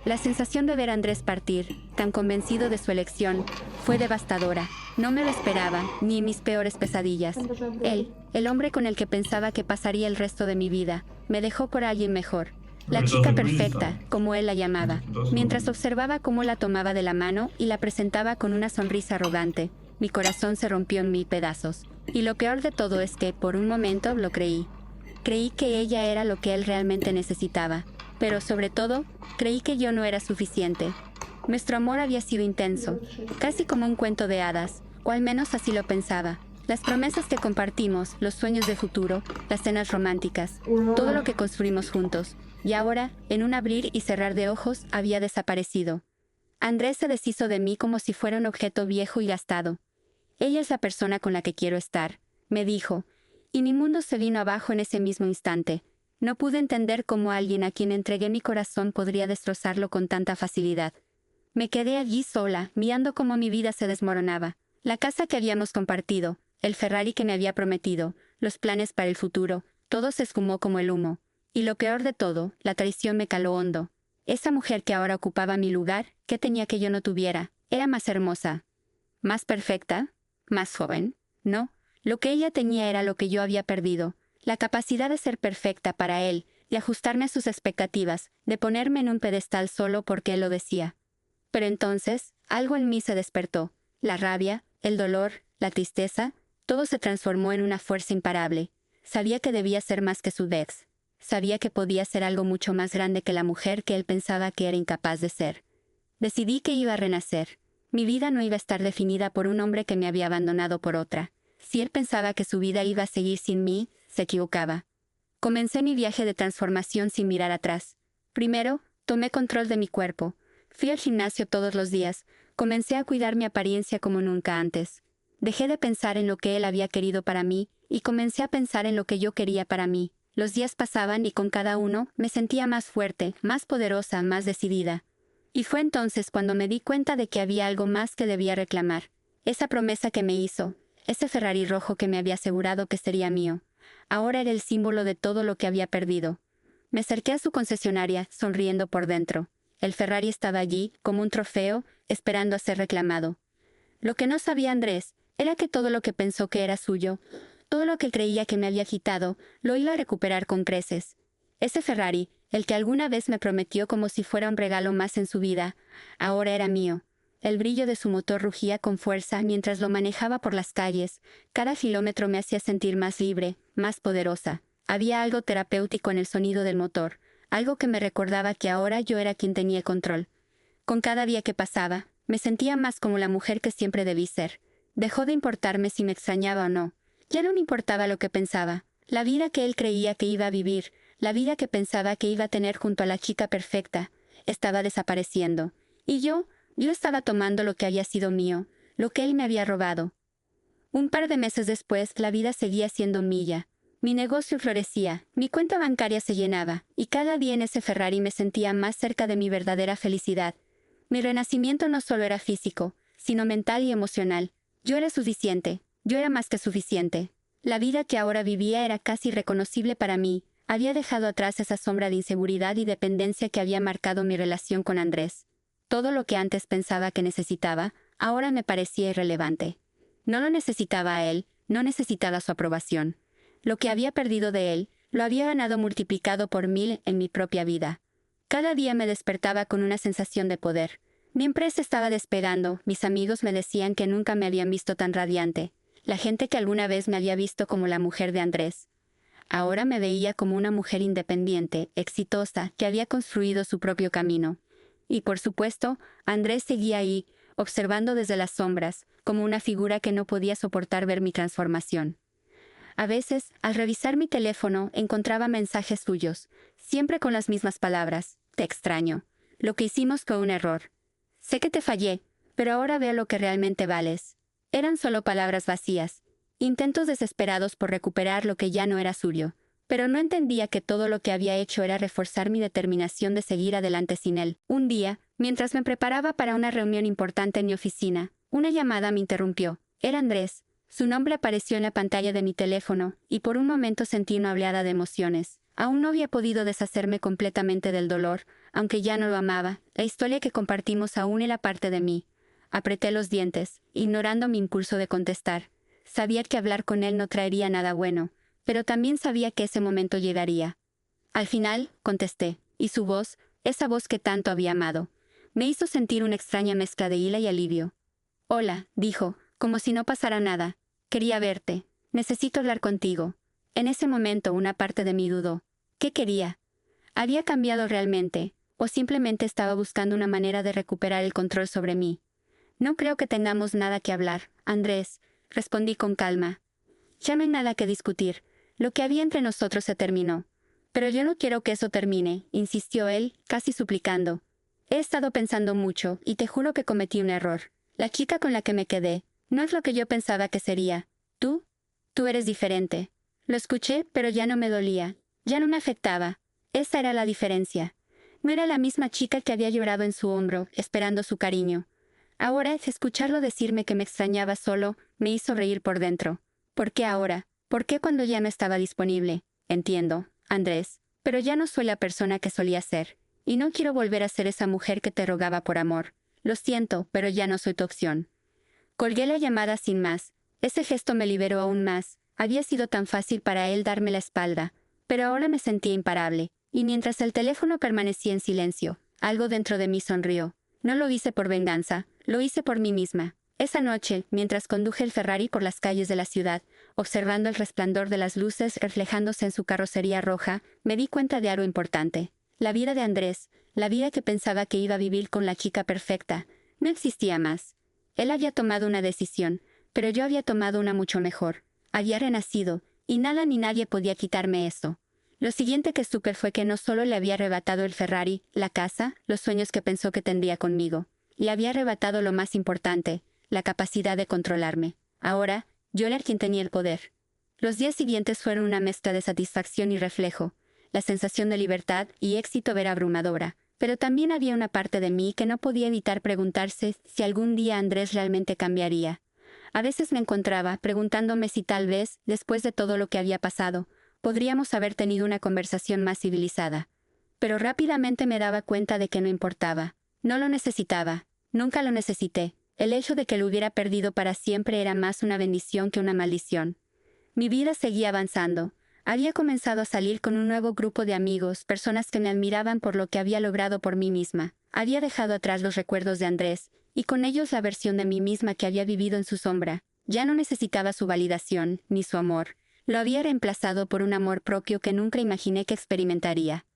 La sensación de ver a Andrés partir, tan convencido de su elección, fue devastadora. No me lo esperaba, ni en mis peores pesadillas. Él, el hombre con el que pensaba que pasaría el resto de mi vida, me dejó por alguien mejor. La chica perfecta, como él la llamaba, mientras observaba cómo la tomaba de la mano y la presentaba con una sonrisa arrogante. Mi corazón se rompió en 1000 pedazos. Y lo peor de todo es que, por un momento, lo creí. Creí que ella era lo que él realmente necesitaba. Pero sobre todo, creí que yo no era suficiente. Nuestro amor había sido intenso, casi como un cuento de hadas, o al menos así lo pensaba. Las promesas que compartimos, los sueños de futuro, las cenas románticas, todo lo que construimos juntos. Y ahora, en un abrir y cerrar de ojos, había desaparecido. Andrés se deshizo de mí como si fuera un objeto viejo y gastado. Ella es la persona con la que quiero estar, me dijo, y mi mundo se vino abajo en ese mismo instante. No pude entender cómo alguien a quien entregué mi corazón podría destrozarlo con tanta facilidad. Me quedé allí sola, mirando cómo mi vida se desmoronaba. La casa que habíamos compartido, el Ferrari que me había prometido, los planes para el futuro, todo se esfumó como el humo. Y lo peor de todo, la traición me caló hondo. Esa mujer que ahora ocupaba mi lugar, ¿qué tenía que yo no tuviera? Era más hermosa, más perfecta, más joven. No, lo que ella tenía era lo que yo había perdido. La capacidad de ser perfecta para él, de ajustarme a sus expectativas, de ponerme en un pedestal solo porque él lo decía. Pero entonces, algo en mí se despertó. La rabia, el dolor, la tristeza, todo se transformó en una fuerza imparable. Sabía que debía ser más que su ex. Sabía que podía ser algo mucho más grande que la mujer que él pensaba que era incapaz de ser. Decidí que iba a renacer. Mi vida no iba a estar definida por un hombre que me había abandonado por otra. Si él pensaba que su vida iba a seguir sin mí, se equivocaba. Comencé mi viaje de transformación sin mirar atrás. Primero, tomé control de mi cuerpo. Fui al gimnasio todos los días. Comencé a cuidar mi apariencia como nunca antes. Dejé de pensar en lo que él había querido para mí y comencé a pensar en lo que yo quería para mí. Los días pasaban y con cada uno me sentía más fuerte, más poderosa, más decidida. Y fue entonces cuando me di cuenta de que había algo más que debía reclamar. Esa promesa que me hizo, ese Ferrari rojo que me había asegurado que sería mío, ahora era el símbolo de todo lo que había perdido. Me acerqué a su concesionaria, sonriendo por dentro. El Ferrari estaba allí, como un trofeo, esperando a ser reclamado. Lo que no sabía Andrés era que todo lo que pensó que era suyo, todo lo que creía que me había quitado, lo iba a recuperar con creces. Ese Ferrari, el que alguna vez me prometió como si fuera un regalo más en su vida, ahora era mío. El brillo de su motor rugía con fuerza mientras lo manejaba por las calles. Cada kilómetro me hacía sentir más libre, más poderosa. Había algo terapéutico en el sonido del motor, algo que me recordaba que ahora yo era quien tenía control. Con cada día que pasaba, me sentía más como la mujer que siempre debí ser. Dejó de importarme si me extrañaba o no. Ya no me importaba lo que pensaba. La vida que él creía que iba a vivir, la vida que pensaba que iba a tener junto a la chica perfecta, estaba desapareciendo. Y yo estaba tomando lo que había sido mío, lo que él me había robado. Un par de meses después, la vida seguía siendo mía. Mi negocio florecía, mi cuenta bancaria se llenaba, y cada día en ese Ferrari me sentía más cerca de mi verdadera felicidad. Mi renacimiento no solo era físico, sino mental y emocional. Yo era suficiente, yo era más que suficiente. La vida que ahora vivía era casi irreconocible para mí. Había dejado atrás esa sombra de inseguridad y dependencia que había marcado mi relación con Andrés. Todo lo que antes pensaba que necesitaba, ahora me parecía irrelevante. No lo necesitaba a él, no necesitaba su aprobación. Lo que había perdido de él, lo había ganado multiplicado por 1000 en mi propia vida. Cada día me despertaba con una sensación de poder. Mi empresa estaba despegando, mis amigos me decían que nunca me habían visto tan radiante. La gente que alguna vez me había visto como la mujer de Andrés. Ahora me veía como una mujer independiente, exitosa, que había construido su propio camino. Y por supuesto, Andrés seguía ahí, observando desde las sombras, como una figura que no podía soportar ver mi transformación. A veces, al revisar mi teléfono, encontraba mensajes suyos, siempre con las mismas palabras: te extraño. Lo que hicimos fue un error. Sé que te fallé, pero ahora veo lo que realmente vales. Eran solo palabras vacías, intentos desesperados por recuperar lo que ya no era suyo. Pero no entendía que todo lo que había hecho era reforzar mi determinación de seguir adelante sin él. Un día, mientras me preparaba para una reunión importante en mi oficina, una llamada me interrumpió. Era Andrés. Su nombre apareció en la pantalla de mi teléfono, y por un momento sentí una oleada de emociones. Aún no había podido deshacerme completamente del dolor, aunque ya no lo amaba. La historia que compartimos aún era parte de mí. Apreté los dientes, ignorando mi impulso de contestar. Sabía que hablar con él no traería nada bueno, pero también sabía que ese momento llegaría. Al final, contesté, y su voz, esa voz que tanto había amado, me hizo sentir una extraña mezcla de ira y alivio. «Hola», dijo, como si no pasara nada. «Quería verte. Necesito hablar contigo». En ese momento una parte de mí dudó. ¿Qué quería? ¿Había cambiado realmente, o simplemente estaba buscando una manera de recuperar el control sobre mí? «No creo que tengamos nada que hablar, Andrés», respondí con calma. «Ya no hay nada que discutir. Lo que había entre nosotros se terminó». «Pero yo no quiero que eso termine», insistió él, casi suplicando. «He estado pensando mucho, y te juro que cometí un error. La chica con la que me quedé no es lo que yo pensaba que sería. Tú eres diferente». Lo escuché, pero ya no me dolía. Ya no me afectaba. Esa era la diferencia. No era la misma chica que había llorado en su hombro, esperando su cariño. Ahora, escucharlo decirme que me extrañaba solo, me hizo reír por dentro. ¿Por qué ahora? ¿Por qué cuando ya no estaba disponible? Entiendo, Andrés, pero ya no soy la persona que solía ser. Y no quiero volver a ser esa mujer que te rogaba por amor. Lo siento, pero ya no soy tu opción. Colgué la llamada sin más. Ese gesto me liberó aún más. Había sido tan fácil para él darme la espalda, pero ahora me sentía imparable, y mientras el teléfono permanecía en silencio, algo dentro de mí sonrió. No lo hice por venganza, lo hice por mí misma. Esa noche, mientras conduje el Ferrari por las calles de la ciudad, observando el resplandor de las luces reflejándose en su carrocería roja, me di cuenta de algo importante. La vida de Andrés, la vida que pensaba que iba a vivir con la chica perfecta, no existía más. Él había tomado una decisión, pero yo había tomado una mucho mejor. Había renacido, y nada ni nadie podía quitarme eso. Lo siguiente que supe fue que no solo le había arrebatado el Ferrari, la casa, los sueños que pensó que tendría conmigo. Le había arrebatado lo más importante, la capacidad de controlarme. Ahora, yo era quien tenía el poder. Los días siguientes fueron una mezcla de satisfacción y reflejo. La sensación de libertad y éxito era abrumadora. Pero también había una parte de mí que no podía evitar preguntarse si algún día Andrés realmente cambiaría. A veces me encontraba preguntándome si tal vez, después de todo lo que había pasado, podríamos haber tenido una conversación más civilizada. Pero rápidamente me daba cuenta de que no importaba. No lo necesitaba. Nunca lo necesité. El hecho de que lo hubiera perdido para siempre era más una bendición que una maldición. Mi vida seguía avanzando. Había comenzado a salir con un nuevo grupo de amigos, personas que me admiraban por lo que había logrado por mí misma. Había dejado atrás los recuerdos de Andrés, y con ellos la versión de mí misma que había vivido en su sombra. Ya no necesitaba su validación, ni su amor. Lo había reemplazado por un amor propio que nunca imaginé que experimentaría.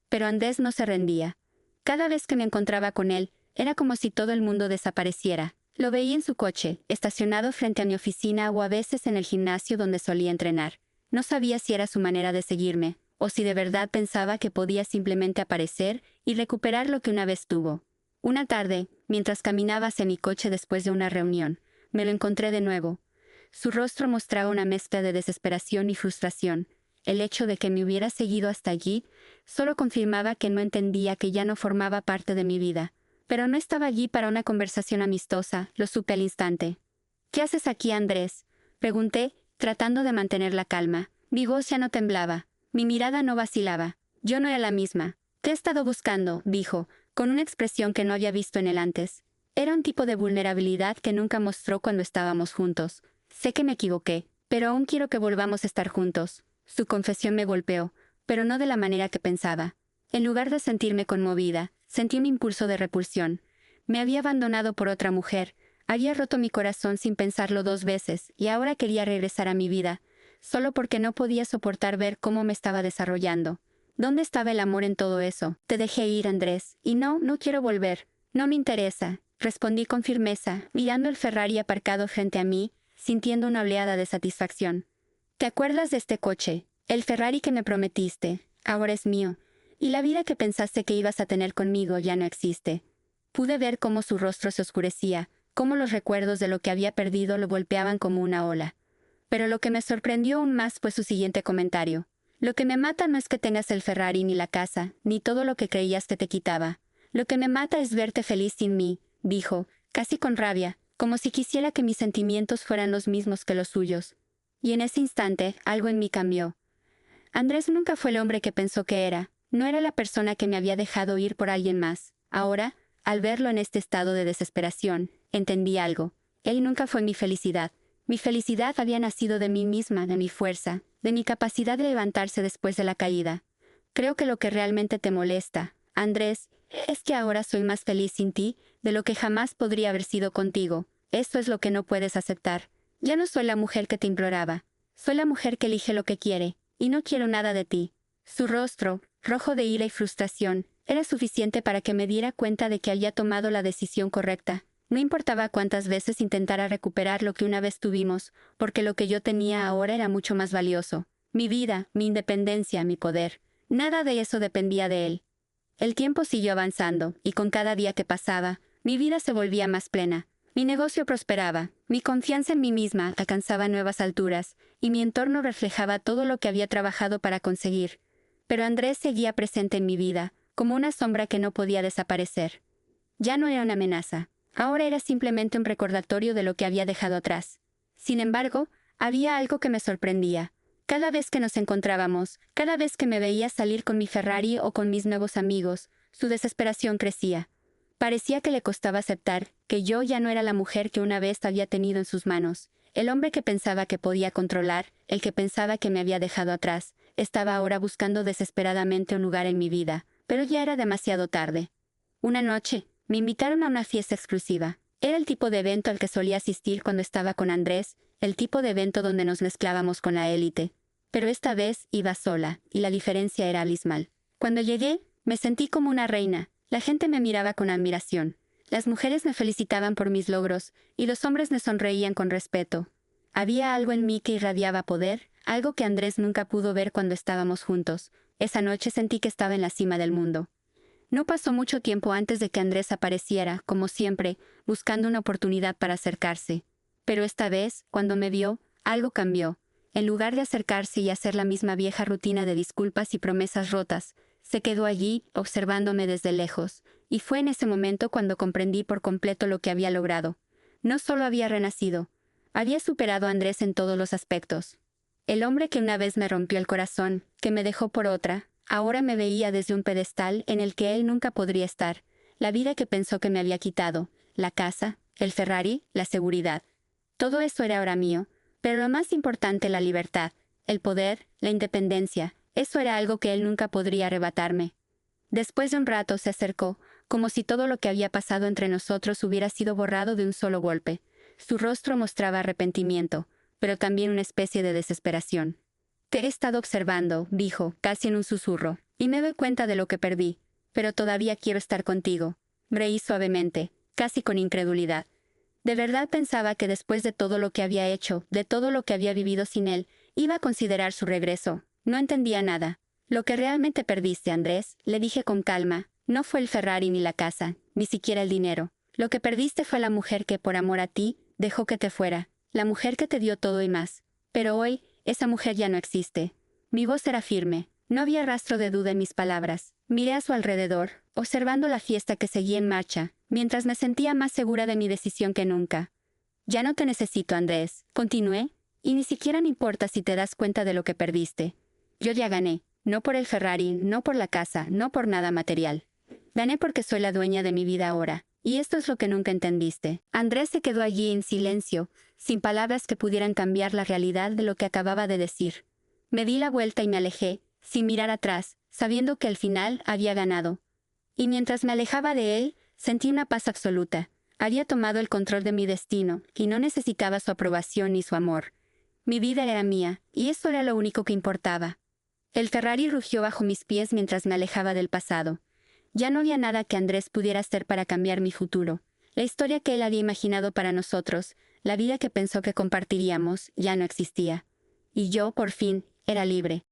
Pero Andrés no se rendía. Cada vez que me encontraba con él, era como si todo el mundo desapareciera. Lo veía en su coche, estacionado frente a mi oficina o a veces en el gimnasio donde solía entrenar. No sabía si era su manera de seguirme, o si de verdad pensaba que podía simplemente aparecer y recuperar lo que una vez tuvo. Una tarde, mientras caminaba hacia mi coche después de una reunión, me lo encontré de nuevo. Su rostro mostraba una mezcla de desesperación y frustración. El hecho de que me hubiera seguido hasta allí solo confirmaba que no entendía que ya no formaba parte de mi vida. Pero no estaba allí para una conversación amistosa, lo supe al instante. «¿Qué haces aquí, Andrés?», pregunté, tratando de mantener la calma. Mi voz ya no temblaba. Mi mirada no vacilaba. Yo no era la misma. «Te he estado buscando», dijo, con una expresión que no había visto en él antes. Era un tipo de vulnerabilidad que nunca mostró cuando estábamos juntos. Sé que me equivoqué, pero aún quiero que volvamos a estar juntos. Su confesión me golpeó, pero no de la manera que pensaba. En lugar de sentirme conmovida, sentí un impulso de repulsión. Me había abandonado por otra mujer. Había roto mi corazón sin pensarlo 2 veces, y ahora quería regresar a mi vida, solo porque no podía soportar ver cómo me estaba desarrollando. ¿Dónde estaba el amor en todo eso? Te dejé ir, Andrés, y no quiero volver. No me interesa, respondí con firmeza, mirando el Ferrari aparcado frente a mí, sintiendo una oleada de satisfacción. ¿Te acuerdas de este coche? El Ferrari que me prometiste. Ahora es mío. Y la vida que pensaste que ibas a tener conmigo ya no existe. Pude ver cómo su rostro se oscurecía, cómo los recuerdos de lo que había perdido lo golpeaban como una ola. Pero lo que me sorprendió aún más fue su siguiente comentario. «Lo que me mata no es que tengas el Ferrari ni la casa, ni todo lo que creías que te quitaba. Lo que me mata es verte feliz sin mí», dijo, casi con rabia, como si quisiera que mis sentimientos fueran los mismos que los suyos. Y en ese instante, algo en mí cambió. Andrés nunca fue el hombre que pensó que era. No era la persona que me había dejado ir por alguien más. Ahora, al verlo en este estado de desesperación, entendí algo. Él nunca fue mi felicidad. Mi felicidad había nacido de mí misma, de mi fuerza, de mi capacidad de levantarse después de la caída. Creo que lo que realmente te molesta, Andrés, es que ahora soy más feliz sin ti de lo que jamás podría haber sido contigo. Esto es lo que no puedes aceptar. Ya no soy la mujer que te imploraba. Soy la mujer que elige lo que quiere, y no quiero nada de ti. Su rostro, rojo de ira y frustración, era suficiente para que me diera cuenta de que había tomado la decisión correcta. No importaba cuántas veces intentara recuperar lo que una vez tuvimos, porque lo que yo tenía ahora era mucho más valioso. Mi vida, mi independencia, mi poder. Nada de eso dependía de él. El tiempo siguió avanzando, y con cada día que pasaba, mi vida se volvía más plena. Mi negocio prosperaba, mi confianza en mí misma alcanzaba nuevas alturas, y mi entorno reflejaba todo lo que había trabajado para conseguir. Pero Andrés seguía presente en mi vida, como una sombra que no podía desaparecer. Ya no era una amenaza, ahora era simplemente un recordatorio de lo que había dejado atrás. Sin embargo, había algo que me sorprendía. Cada vez que nos encontrábamos, cada vez que me veía salir con mi Ferrari o con mis nuevos amigos, su desesperación crecía. Parecía que le costaba aceptar que yo ya no era la mujer que una vez había tenido en sus manos. El hombre que pensaba que podía controlar, el que pensaba que me había dejado atrás, estaba ahora buscando desesperadamente un lugar en mi vida, pero ya era demasiado tarde. Una noche, me invitaron a una fiesta exclusiva. Era el tipo de evento al que solía asistir cuando estaba con Andrés, el tipo de evento donde nos mezclábamos con la élite. Pero esta vez iba sola, y la diferencia era abismal. Cuando llegué, me sentí como una reina. La gente me miraba con admiración. Las mujeres me felicitaban por mis logros, y los hombres me sonreían con respeto. Había algo en mí que irradiaba poder, algo que Andrés nunca pudo ver cuando estábamos juntos. Esa noche sentí que estaba en la cima del mundo. No pasó mucho tiempo antes de que Andrés apareciera, como siempre, buscando una oportunidad para acercarse. Pero esta vez, cuando me vio, algo cambió. En lugar de acercarse y hacer la misma vieja rutina de disculpas y promesas rotas, se quedó allí, observándome desde lejos, y fue en ese momento cuando comprendí por completo lo que había logrado. No solo había renacido, había superado a Andrés en todos los aspectos. El hombre que una vez me rompió el corazón, que me dejó por otra, ahora me veía desde un pedestal en el que él nunca podría estar, la vida que pensó que me había quitado, la casa, el Ferrari, la seguridad. Todo eso era ahora mío, pero lo más importante, la libertad, el poder, la independencia, eso era algo que él nunca podría arrebatarme. Después de un rato se acercó, como si todo lo que había pasado entre nosotros hubiera sido borrado de un solo golpe. Su rostro mostraba arrepentimiento, pero también una especie de desesperación. Te he estado observando, dijo, casi en un susurro, y me doy cuenta de lo que perdí, pero todavía quiero estar contigo. Reí suavemente, casi con incredulidad. De verdad pensaba que después de todo lo que había hecho, de todo lo que había vivido sin él, iba a considerar su regreso. No entendía nada. Lo que realmente perdiste, Andrés, le dije con calma, no fue el Ferrari ni la casa, ni siquiera el dinero. Lo que perdiste fue la mujer que, por amor a ti, dejó que te fuera, la mujer que te dio todo y más. Pero hoy, esa mujer ya no existe. Mi voz era firme, no había rastro de duda en mis palabras. Miré a su alrededor, observando la fiesta que seguía en marcha, mientras me sentía más segura de mi decisión que nunca. Ya no te necesito, Andrés, continué, y ni siquiera me importa si te das cuenta de lo que perdiste. Yo ya gané, no por el Ferrari, no por la casa, no por nada material. Gané porque soy la dueña de mi vida ahora, y esto es lo que nunca entendiste. Andrés se quedó allí en silencio, sin palabras que pudieran cambiar la realidad de lo que acababa de decir. Me di la vuelta y me alejé, sin mirar atrás, sabiendo que al final había ganado. Y mientras me alejaba de él, sentí una paz absoluta. Había tomado el control de mi destino, y no necesitaba su aprobación ni su amor. Mi vida era mía, y eso era lo único que importaba. El Ferrari rugió bajo mis pies mientras me alejaba del pasado. Ya no había nada que Andrés pudiera hacer para cambiar mi futuro. La historia que él había imaginado para nosotros, la vida que pensó que compartiríamos, ya no existía. Y yo, por fin, era libre.